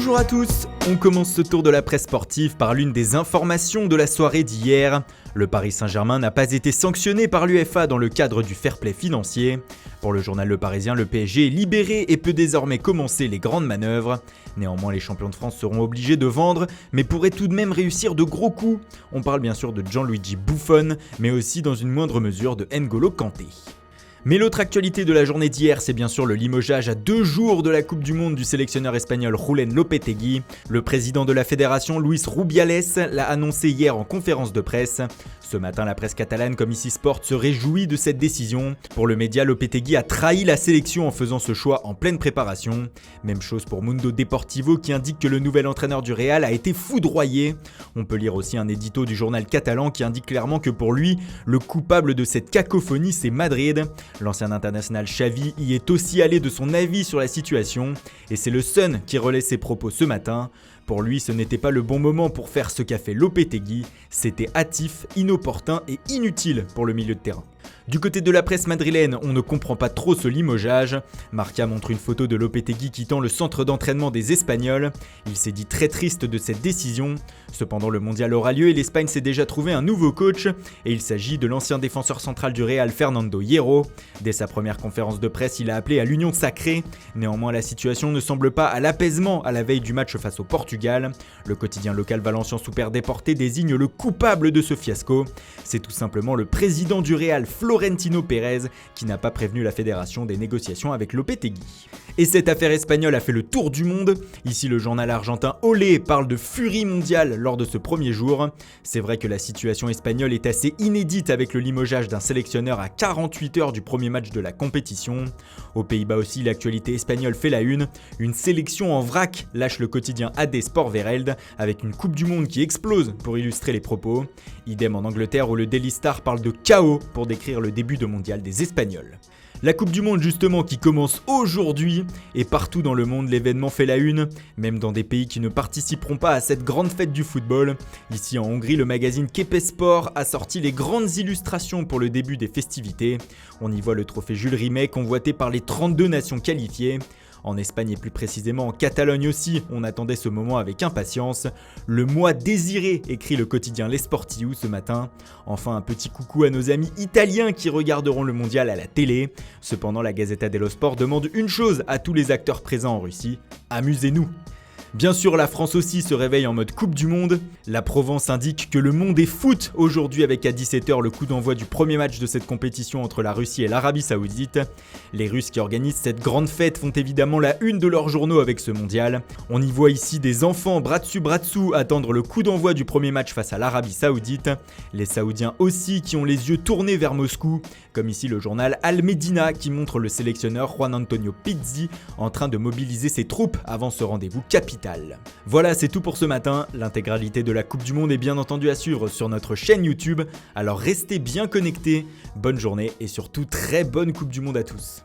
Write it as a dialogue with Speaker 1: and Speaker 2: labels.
Speaker 1: Bonjour à tous, on commence ce tour de la presse sportive par l'une des informations de la soirée d'hier. Le Paris Saint-Germain n'a pas été sanctionné par l'UEFA dans le cadre du fair play financier. Pour le journal Le Parisien, le PSG est libéré et peut désormais commencer les grandes manœuvres. Néanmoins, les champions de France seront obligés de vendre, mais pourraient tout de même réussir de gros coups. On parle bien sûr de Gianluigi Buffon, mais aussi dans une moindre mesure de N'Golo Kanté. Mais l'autre actualité de la journée d'hier, c'est bien sûr le limogeage à 2 jours de la Coupe du Monde du sélectionneur espagnol Julen Lopetegui. Le président de la fédération, Luis Rubiales, l'a annoncé hier en conférence de presse. Ce matin, la presse catalane comme ici Sport se réjouit de cette décision. Pour le média, Lopetegui a trahi la sélection en faisant ce choix en pleine préparation. Même chose pour Mundo Deportivo qui indique que le nouvel entraîneur du Real a été foudroyé. On peut lire aussi un édito du journal catalan qui indique clairement que pour lui, le coupable de cette cacophonie, c'est Madrid. L'ancien international Xavi y est aussi allé de son avis sur la situation et c'est le Sun qui relaie ses propos ce matin. Pour lui, ce n'était pas le bon moment pour faire ce qu'a fait Lopetegui, c'était hâtif, inopportun et inutile pour le milieu de terrain. Du côté de la presse madrilène, on ne comprend pas trop ce limogeage. Marca montre une photo de Lopetegui quittant le centre d'entraînement des Espagnols. Il s'est dit très triste de cette décision. Cependant, le mondial aura lieu et l'Espagne s'est déjà trouvé un nouveau coach. Et il s'agit de l'ancien défenseur central du Real, Fernando Hierro. Dès sa première conférence de presse, il a appelé à l'union sacrée. Néanmoins, la situation ne semble pas à l'apaisement à la veille du match face au Portugal. Le quotidien local Valencian Super Deporte désigne le coupable de ce fiasco. C'est tout simplement le président du Real, Florentino Pérez, qui n'a pas prévenu la fédération des négociations avec Lopetegui. Et cette affaire espagnole a fait le tour du monde. Ici, le journal argentin Olé parle de furie mondiale lors de ce premier jour. C'est vrai que la situation espagnole est assez inédite avec le limogeage d'un sélectionneur à 48 heures du premier match de la compétition. Aux Pays-Bas aussi, l'actualité espagnole fait la une. Une sélection en vrac lâche le quotidien AD Sport Vereld avec une Coupe du Monde qui explose pour illustrer les propos. Idem en Angleterre où le Daily Star parle de chaos pour décrire le début de mondial des Espagnols. La Coupe du Monde justement qui commence aujourd'hui et partout dans le monde l'événement fait la une, même dans des pays qui ne participeront pas à cette grande fête du football. Ici en Hongrie, le magazine Képe Sport a sorti les grandes illustrations pour le début des festivités. On y voit le trophée Jules Rimet convoité par les 32 nations qualifiées. En Espagne et plus précisément en Catalogne aussi, on attendait ce moment avec impatience. Le mois désiré, écrit le quotidien L'Esportiu ce matin. Enfin un petit coucou à nos amis italiens qui regarderont le mondial à la télé. Cependant la Gazzetta dello Sport demande une chose à tous les acteurs présents en Russie, amusez-nous. Bien sûr, la France aussi se réveille en mode Coupe du Monde. La Provence indique que le monde est foot aujourd'hui avec à 17h le coup d'envoi du premier match de cette compétition entre la Russie et l'Arabie Saoudite. Les Russes qui organisent cette grande fête font évidemment la une de leurs journaux avec ce mondial. On y voit ici des enfants bras dessus attendre le coup d'envoi du premier match face à l'Arabie Saoudite. Les Saoudiens aussi qui ont les yeux tournés vers Moscou, comme ici le journal Al Medina qui montre le sélectionneur Juan Antonio Pizzi en train de mobiliser ses troupes avant ce rendez-vous capital. Voilà, c'est tout pour ce matin. L'intégralité de la Coupe du Monde est bien entendu à suivre sur notre chaîne YouTube. Alors restez bien connectés. Bonne journée et surtout très bonne Coupe du Monde à tous.